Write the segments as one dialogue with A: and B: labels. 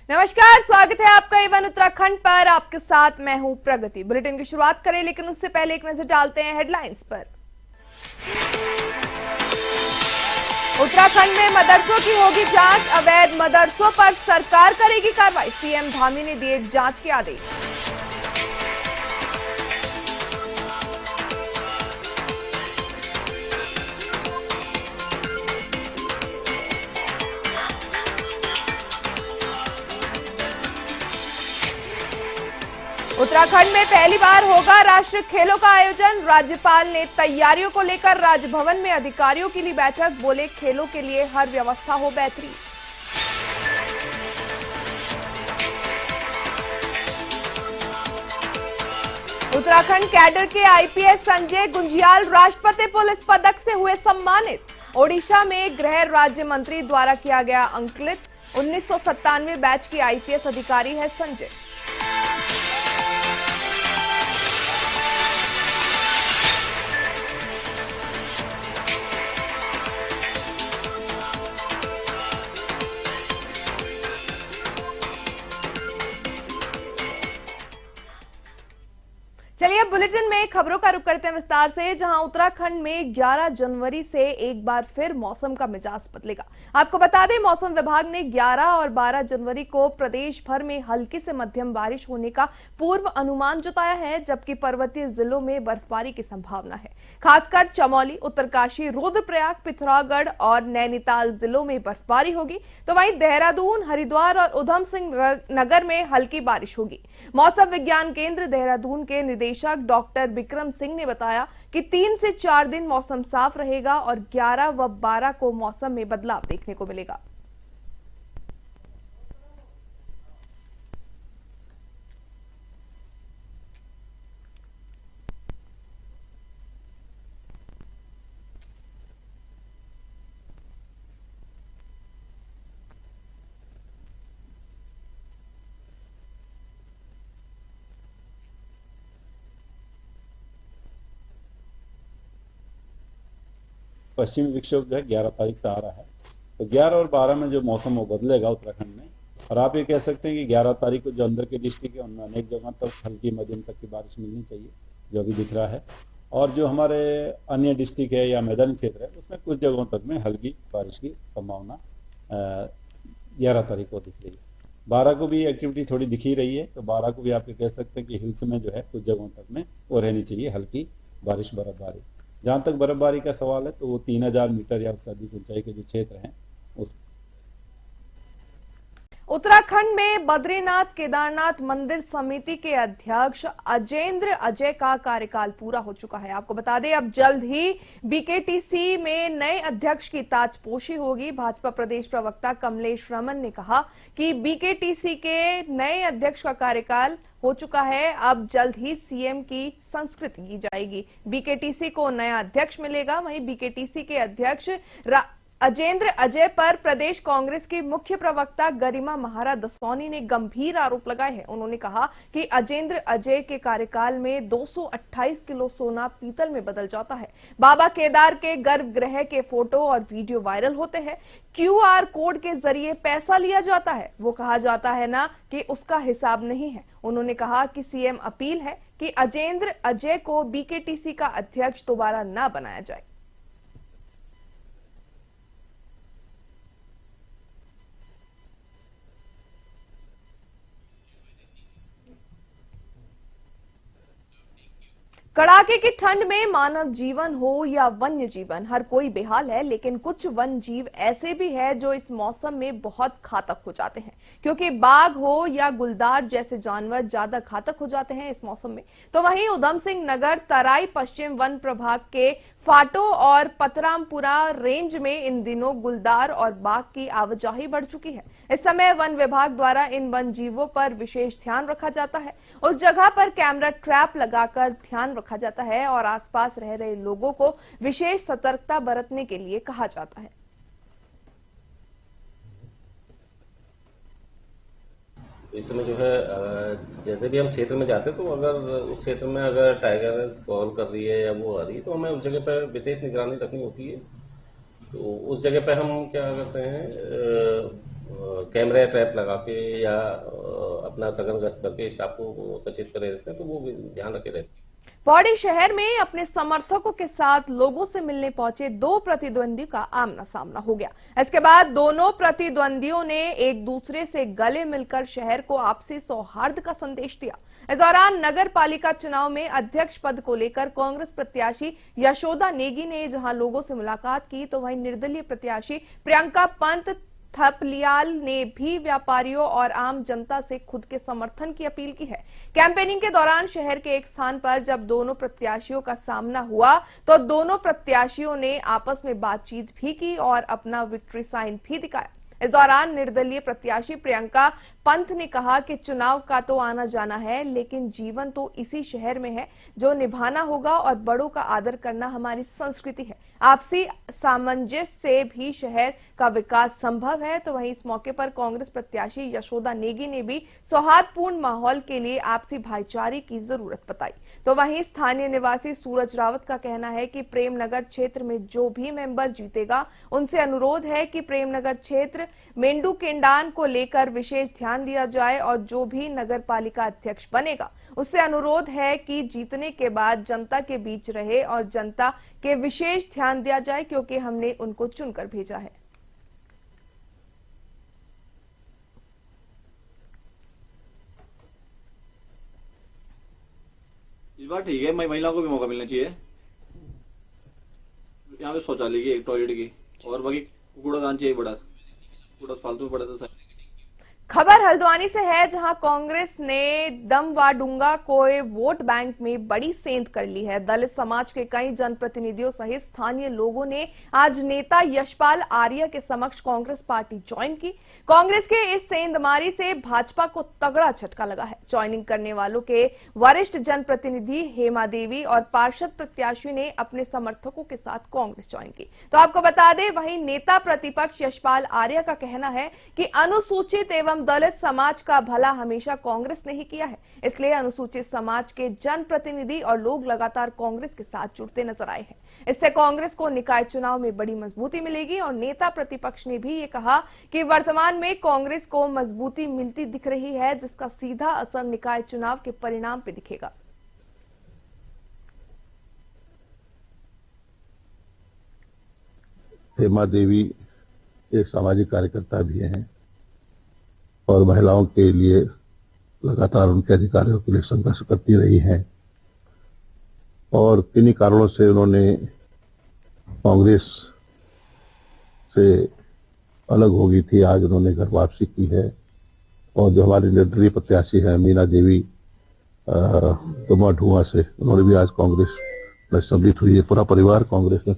A: नमस्कार, स्वागत है आपका A1 उत्तराखंड पर। आपके साथ मैं हूं प्रगति। बुलेटिन की शुरुआत करें, लेकिन उससे पहले एक नजर डालते हैं हेडलाइंस पर। उत्तराखंड में मदरसों की होगी जांच, अवैध मदरसों पर सरकार करेगी कार्रवाई। सीएम धामी ने दिए जांच के आदेश। उत्तराखंड में पहली बार होगा राष्ट्रीय खेलों का आयोजन। राज्यपाल ने तैयारियों को लेकर राजभवन में अधिकारियों की ली बैठक। बोले, खेलों के लिए हर व्यवस्था हो बेहतरीन। उत्तराखंड कैडर के आईपीएस संजय गुंजियाल राष्ट्रपति पुलिस पदक से हुए सम्मानित। ओडिशा में गृह राज्य मंत्री द्वारा किया गया अंकित। 1997 बैच की आईपीएस अधिकारी है संजय। चलिए अब बुलेटिन में खबरों का रुख करते हैं विस्तार से, जहां उत्तराखंड में 11 जनवरी से एक बार फिर मौसम का मिजाज बदलेगा। आपको बता दें, मौसम विभाग ने 11 और 12 जनवरी को प्रदेश भर में हल्की से मध्यम बारिश होने का पूर्व अनुमान जताया है, जबकि पर्वतीय जिलों में बर्फबारी की संभावना है। खासकर चमोली, उत्तरकाशी, रुद्रप्रयाग, पिथौरागढ़ और नैनीताल जिलों में बर्फबारी होगी, तो वहीं देहरादून, हरिद्वार और उधम सिंह नगर में हल्की बारिश होगी। मौसम विज्ञान केंद्र देहरादून के निदेशक डॉक्टर विक्रम सिंह ने बताया कि 3 से 4 दिन मौसम साफ रहेगा और 11 व 12 को मौसम में बदलाव देखने को मिलेगा।
B: पश्चिमी विक्षोभ जो है 11 तारीख से आ रहा है, तो 11 और 12 में जो मौसम वो बदलेगा उत्तराखंड में। और आप ये कह सकते हैं कि 11 तारीख को जो अंदर के डिस्ट्रिक्ट है उनमें अनेक जगह तक हल्की मध्यम तक की बारिश मिलनी चाहिए, जो अभी दिख रहा है। और जो हमारे अन्य डिस्ट्रिक्ट है या मैदानी क्षेत्र है उसमें कुछ जगहों तक में हल्की बारिश की संभावना 11 तारीख को दिख रही है। 12 को भी एक्टिविटी थोड़ी दिख ही रही है, तो 12 को भी आप ये कह सकते हैं कि हिल्स में जो है कुछ जगहों तक में वो रहनी चाहिए हल्की बारिश, बर्फबारी। जहां तक बर्फबारी का सवाल है तो वो 3000 मीटर या उससे अधिक ऊंचाई के जो क्षेत्र हैं उस
A: उत्तराखंड में बद्रीनाथ केदारनाथ मंदिर समिति के अध्यक्ष अजेंद्र अजय का कार्यकाल पूरा हो चुका है। आपको बता दें, अब जल्द ही बीकेटीसी में नए अध्यक्ष की ताजपोशी होगी। भाजपा प्रदेश प्रवक्ता कमलेश रमन ने कहा कि बीकेटीसी के नए अध्यक्ष का कार्यकाल हो चुका है, अब जल्द ही सीएम की संस्कृति की जाएगी। बीकेटीसी को नया अध्यक्ष मिलेगा। वहीं बीकेटीसी के अध्यक्ष अजेंद्र अजय पर प्रदेश कांग्रेस की मुख्य प्रवक्ता गरिमा महारा दसौनी ने गंभीर आरोप लगाए हैं। उन्होंने कहा कि अजेंद्र अजय के कार्यकाल में 228 किलो सोना पीतल में बदल जाता है। बाबा केदार के गर्भगृह के फोटो और वीडियो वायरल होते हैं। क्यूआर कोड के जरिए पैसा लिया जाता है। वो कहा जाता है ना कि उसका हिसाब नहीं है। उन्होंने कहा कि सीएम अपील है कि अजेंद्र अजय को बीकेटीसी का अध्यक्ष दोबारा न बनाया जाए। कड़ाके की ठंड में मानव जीवन हो या वन्य जीवन, हर कोई बेहाल है। लेकिन कुछ वन जीव ऐसे भी हैं जो इस मौसम में बहुत घातक हो जाते हैं, क्योंकि बाघ हो या गुलदार जैसे जानवर ज्यादा घातक हो जाते हैं इस मौसम में। तो वहीं उधम सिंह नगर तराई पश्चिम वन प्रभाग के फाटो और पतरामपुरा रेंज में इन दिनों गुलदार और बाघ की आवाजाही बढ़ चुकी है। इस समय वन विभाग द्वारा इन वन जीवों पर विशेष ध्यान रखा जाता है। उस जगह पर कैमरा ट्रैप लगाकर ध्यान रखा जाता है और आसपास रह रहे लोगों को विशेष सतर्कता बरतने के लिए कहा जाता है।
C: इस समय जो है जैसे भी हम क्षेत्र में जाते हैं, तो अगर उस क्षेत्र में अगर टाइगर कॉल कर रही है या वो आ रही है, तो हमें उस जगह पर विशेष निगरानी रखनी होती है। तो उस जगह पे हम क्या करते हैं, कैमरे ट्रैप लगा के या अपना सघन गश्त करके स्टाफ को सचेत करे रहते हैं, तो वो भी ध्यान रखे रहते हैं।
A: पौड़ी शहर में अपने समर्थकों के साथ लोगों से मिलने पहुंचे दो प्रतिद्वंदियों का आमना सामना हो गया। इसके बाद दोनों प्रतिद्वंदियों ने एक दूसरे से गले मिलकर शहर को आपसी सौहार्द का संदेश दिया। इस दौरान नगर पालिका चुनाव में अध्यक्ष पद को लेकर कांग्रेस प्रत्याशी यशोदा नेगी ने जहां लोगों से मुलाकात की, तो वहीं निर्दलीय प्रत्याशी प्रियंका पंत थपलियाल ने भी व्यापारियों और आम जनता से खुद के समर्थन की अपील की है। कैंपेनिंग के दौरान शहर के एक स्थान पर जब दोनों प्रत्याशियों का सामना हुआ तो दोनों प्रत्याशियों ने आपस में बातचीत भी की और अपना विक्ट्री साइन भी दिखाया। इस दौरान निर्दलीय प्रत्याशी प्रियंका पंत ने कहा कि चुनाव का तो आना जाना है, लेकिन जीवन तो इसी शहर में है जो निभाना होगा और बड़ों का आदर करना हमारी संस्कृति है। आपसी सामंजस्य से भी शहर का विकास संभव है। तो वहीं इस मौके पर कांग्रेस प्रत्याशी यशोदा नेगी ने भी सौहार्दपूर्ण माहौल के लिए आपसी भाईचारे की जरूरत बताई। तो वहीं स्थानीय निवासी सूरज रावत का कहना है कि प्रेमनगर क्षेत्र में जो भी मेंबर जीतेगा उनसे अनुरोध है कि प्रेमनगर क्षेत्र मेंढू केंडान को लेकर विशेष ध्यान दिया जाए और जो भी नगर पालिका अध्यक्ष बनेगा उससे अनुरोध है कि जीतने के बाद जनता के बीच रहे और जनता के विशेष ध्यान दिया जाए, क्योंकि हमने उनको चुनकर भेजा है।
D: इस बार ठीक है, महिलाओं को भी मौका मिलना चाहिए। यहाँ पे शौचालय की, एक टॉयलेट की और बाकी कूड़ादान चाहिए बड़ा, कूड़ा फालतू बड़ा था।
A: खबर हल्द्वानी से है, जहां कांग्रेस ने दमवाडुंगा को वोट बैंक में बड़ी सेंध कर ली है। दलित समाज के कई जनप्रतिनिधियों सहित स्थानीय लोगों ने आज नेता यशपाल आर्य के समक्ष कांग्रेस पार्टी ज्वाइन की। कांग्रेस के इस सेंधमारी से भाजपा को तगड़ा झटका लगा है। ज्वाइनिंग करने वालों के वरिष्ठ जनप्रतिनिधि हेमा देवी और पार्षद प्रत्याशी ने अपने समर्थकों के साथ कांग्रेस ज्वाइन की। तो आपको बता दें, वहीं नेता प्रतिपक्ष यशपाल आर्य का कहना है कि अनुसूचित एवं दलित समाज का भला हमेशा कांग्रेस ने ही किया है, इसलिए अनुसूचित समाज के जनप्रतिनिधि और लोग लगातार कांग्रेस के साथ जुड़ते नजर आए हैं। इससे कांग्रेस को निकाय चुनाव में बड़ी मजबूती मिलेगी। और नेता प्रतिपक्ष ने भी ये कहा कि वर्तमान में कांग्रेस को मजबूती मिलती दिख रही है, जिसका सीधा असर निकाय चुनाव के परिणाम पे दिखेगा।
E: हेमा देवी एक सामाजिक कार्यकर्ता भी हैं और महिलाओं के लिए लगातार उनके अधिकारों के लिए संघर्ष करती रही हैं और किन्हीं कारणों से उन्होंने कांग्रेस से अलग हो गई थी। आज उन्होंने घर वापसी की है और जो हमारी निर्दलीय प्रत्याशी है मीना देवी दमवाडुंगा से, उन्होंने भी आज कांग्रेस में सम्मिलित हुई है। पूरा परिवार कांग्रेस में।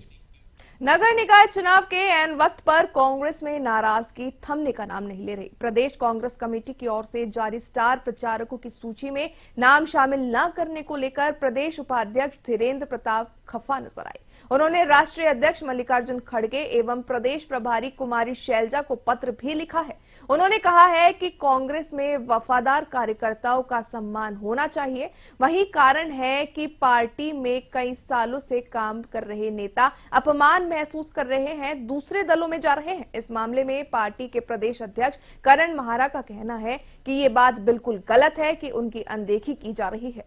A: नगर निकाय चुनाव के ऐन वक्त पर कांग्रेस में नाराजगी थमने का नाम नहीं ले रही। प्रदेश कांग्रेस कमेटी की ओर से जारी स्टार प्रचारकों की सूची में नाम शामिल न करने को लेकर प्रदेश उपाध्यक्ष धीरेन्द्र प्रताप खफा नजर आए। उन्होंने राष्ट्रीय अध्यक्ष मल्लिकार्जुन खड़गे एवं प्रदेश प्रभारी कुमारी शैलजा को पत्र भी लिखा है। उन्होंने कहा है कि कांग्रेस में वफादार कार्यकर्ताओं का सम्मान होना चाहिए। वही कारण है कि पार्टी में कई सालों से काम कर रहे नेता अपमान महसूस कर रहे हैं, दूसरे दलों में जा रहे हैं। इस मामले में पार्टी के प्रदेश अध्यक्ष करण महारा का कहना है कि ये बात बिल्कुल गलत है कि उनकी अनदेखी की जा रही है।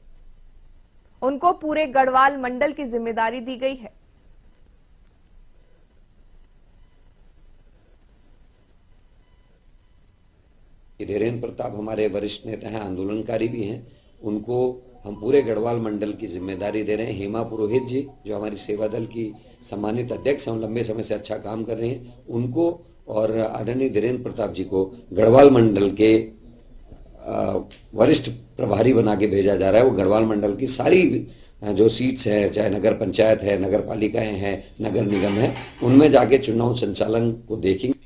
A: उनको पूरे गढ़वाल मंडल की जिम्मेदारी दी गई है।
F: धीरेन्द्र प्रताप हमारे वरिष्ठ नेता हैं, आंदोलनकारी भी हैं, उनको हम पूरे गढ़वाल मंडल की जिम्मेदारी दे रहे हैं। हेमा पुरोहित जी जो हमारी सेवा दल की सम्मानित अध्यक्ष हैं, लंबे समय से अच्छा काम कर रहे हैं, उनको और आदरणीय धीरेन्द्र प्रताप जी को गढ़वाल मंडल के वरिष्ठ प्रभारी बना के भेजा जा रहा है। वो गढ़वाल मंडल की सारी जो सीट्स है, चाहे नगर पंचायत है, नगर पालिकाएं हैं, नगर निगम है, उनमें जाके चुनाव संचालन को देखेंगे।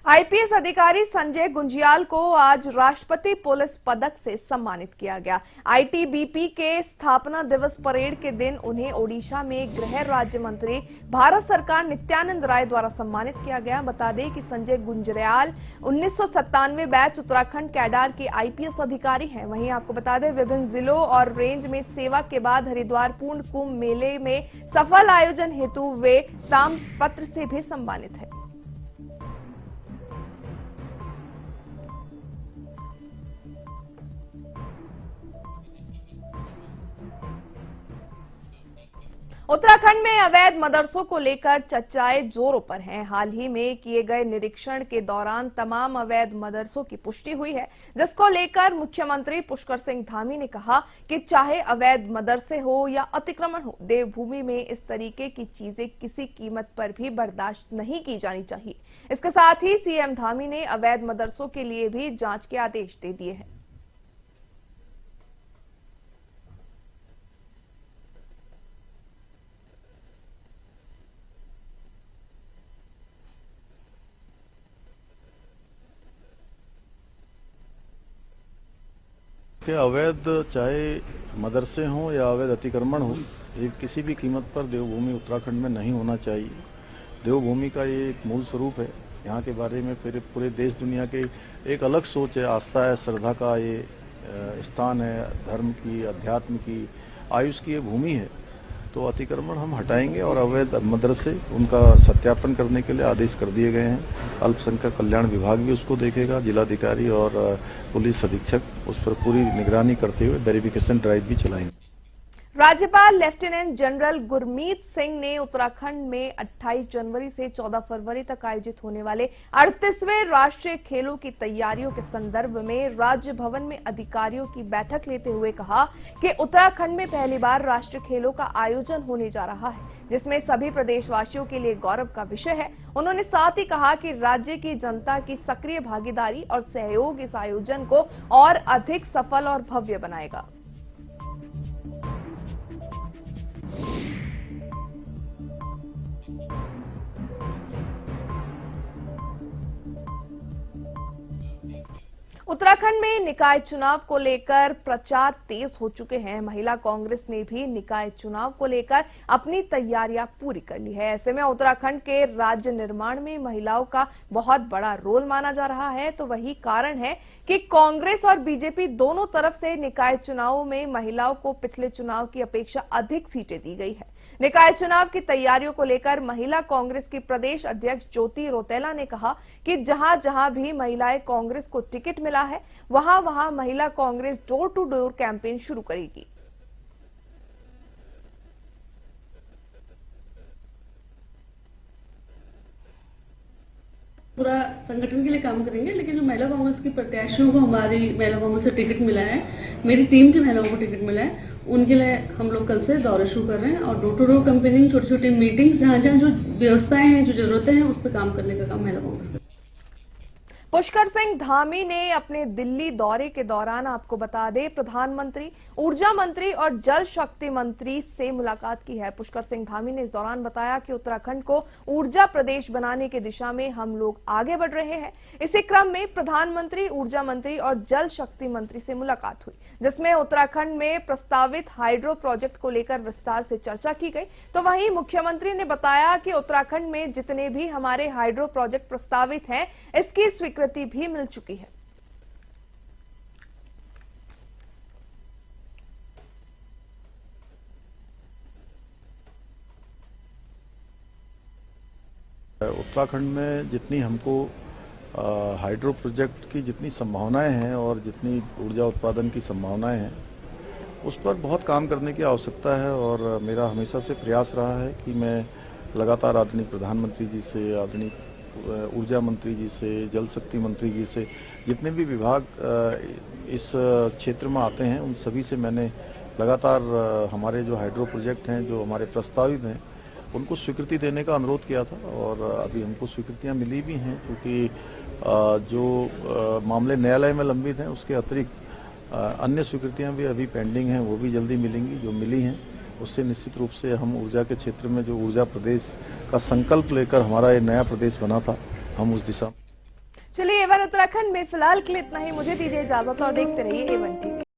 A: आईपीएस अधिकारी संजय गुंजियाल को आज राष्ट्रपति पुलिस पदक से सम्मानित किया गया। आईटीबीपी के स्थापना दिवस परेड के दिन उन्हें ओडिशा में गृह राज्य मंत्री भारत सरकार नित्यानंद राय द्वारा सम्मानित किया गया। बता दें कि संजय गुंजियाल 1997 बैच उत्तराखंड कैडर के आईपीएस अधिकारी हैं। वहीं आपको बता दें, विभिन्न जिलों और रेंज में सेवा के बाद हरिद्वार पूर्ण कुंभ मेले में सफल आयोजन हेतु वे ताम्रपत्र से भी सम्मानित है। उत्तराखंड में अवैध मदरसों को लेकर चर्चाएं जोरों पर हैं। हाल ही में किए गए निरीक्षण के दौरान तमाम अवैध मदरसों की पुष्टि हुई है, जिसको लेकर मुख्यमंत्री पुष्कर सिंह धामी ने कहा कि चाहे अवैध मदरसे हो या अतिक्रमण हो, देवभूमि में इस तरीके की चीजें किसी कीमत पर भी बर्दाश्त नहीं की जानी चाहिए। इसके साथ ही सीएम धामी ने अवैध मदरसों के लिए भी जांच के आदेश दे दिए हैं।
G: कि अवैध चाहे मदरसे हों या अवैध अतिक्रमण हो, ये किसी भी कीमत पर देवभूमि उत्तराखंड में नहीं होना चाहिए। देवभूमि का ये एक मूल स्वरूप है। यहाँ के बारे में फिर पूरे देश दुनिया के एक अलग सोच है, आस्था है, श्रद्धा का ये स्थान है, धर्म की, अध्यात्म की, आयुष की ये भूमि है। तो अतिक्रमण हम हटाएंगे और अवैध मदरसे उनका सत्यापन करने के लिए आदेश कर दिए गए हैं। अल्पसंख्यक कल्याण विभाग भी उसको देखेगा, जिलाधिकारी और पुलिस अधीक्षक उस पर पूरी निगरानी करते हुए वेरिफिकेशन ड्राइव भी चलाएंगे।
A: राज्यपाल लेफ्टिनेंट जनरल गुरमीत सिंह ने उत्तराखंड में 28 जनवरी से 14 फरवरी तक आयोजित होने वाले 38वें राष्ट्रीय खेलों की तैयारियों के संदर्भ में राज्य भवन में अधिकारियों की बैठक लेते हुए कहा कि उत्तराखंड में पहली बार राष्ट्रीय खेलों का आयोजन होने जा रहा है, जिसमें सभी प्रदेशवासियों के लिए गौरव का विषय है। उन्होंने साथ ही कहा कि राज्य की जनता की सक्रिय भागीदारी और सहयोग इस आयोजन को और अधिक सफल और भव्य बनाएगा। उत्तराखंड में निकाय चुनाव को लेकर प्रचार तेज हो चुके हैं। महिला कांग्रेस ने भी निकाय चुनाव को लेकर अपनी तैयारियां पूरी कर ली है। ऐसे में उत्तराखंड के राज्य निर्माण में महिलाओं का बहुत बड़ा रोल माना जा रहा है, तो वही कारण है कि कांग्रेस और बीजेपी दोनों तरफ से निकाय चुनावों में महिलाओं को पिछले चुनाव की अपेक्षा अधिक सीटें दी गई है। निकाय चुनाव की तैयारियों को लेकर महिला कांग्रेस की प्रदेश अध्यक्ष ज्योति रौतेला ने कहा कि जहां जहां भी महिलाएं कांग्रेस को टिकट मिला है, वहां वहां Mahila Congress door to door campaign शुरू करेगी।
H: पूरा संगठन के लिए काम करेंगे, लेकिन जो महिला कांग्रेस की प्रत्याशियों को हमारी महिला कांग्रेस से टिकट मिला है, मेरी टीम की महिलाओं को टिकट मिला है, उनके लिए हम लोग कल से दौरे शुरू कर रहे हैं और डोर टू डोर कैंपेनिंग, छोटी छोटी मीटिंग्स, जहां जहां जो व्यवस्थाएं हैं, जो जरूरतें हैं, उस पर काम करने का काम महिला कांग्रेस का।
A: पुष्कर सिंह धामी ने अपने दिल्ली दौरे के दौरान, आपको बता दें, प्रधानमंत्री, ऊर्जा मंत्री और जल शक्ति मंत्री से मुलाकात की है। पुष्कर सिंह धामी ने इस दौरान बताया कि उत्तराखंड को ऊर्जा प्रदेश बनाने की दिशा में हम लोग आगे बढ़ रहे हैं। इसी क्रम में प्रधानमंत्री, ऊर्जा मंत्री और जल शक्ति मंत्री से मुलाकात हुई, जिसमें उत्तराखंड में प्रस्तावित हाइड्रो प्रोजेक्ट को लेकर विस्तार से चर्चा की गई। तो वहीं मुख्यमंत्री ने बताया कि उत्तराखंड में जितने भी हमारे हाइड्रो प्रोजेक्ट प्रस्तावित हैं, इसकी स्वीकृति भी मिल चुकी है।
G: उत्तराखंड में जितनी हमको हाइड्रो प्रोजेक्ट की जितनी संभावनाएं हैं और जितनी ऊर्जा उत्पादन की संभावनाएं हैं, उस पर बहुत काम करने की आवश्यकता है। और मेरा हमेशा से प्रयास रहा है कि मैं लगातार आदरणीय प्रधानमंत्री जी से, आदरणीय ऊर्जा मंत्री जी से, जल शक्ति मंत्री जी से, जितने भी विभाग इस क्षेत्र में आते हैं, उन सभी से मैंने लगातार हमारे जो हाइड्रो प्रोजेक्ट हैं, जो हमारे प्रस्तावित हैं, उनको स्वीकृति देने का अनुरोध किया था। और अभी हमको स्वीकृतियां मिली भी हैं, क्योंकि जो मामले न्यायालय में लंबित हैं, उसके अतिरिक्त अन्य स्वीकृतियां भी अभी पेंडिंग हैं, वो भी जल्दी मिलेंगी। जो मिली हैं उससे निश्चित रूप से हम ऊर्जा के क्षेत्र में जो ऊर्जा प्रदेश का संकल्प लेकर हमारा ये नया प्रदेश बना था, हम उस दिशा।
A: चलिए, A1 उत्तराखंड में फिलहाल के लिए इतना ही। मुझे दीजिए इजाजत और देखते रहिए A1 TV।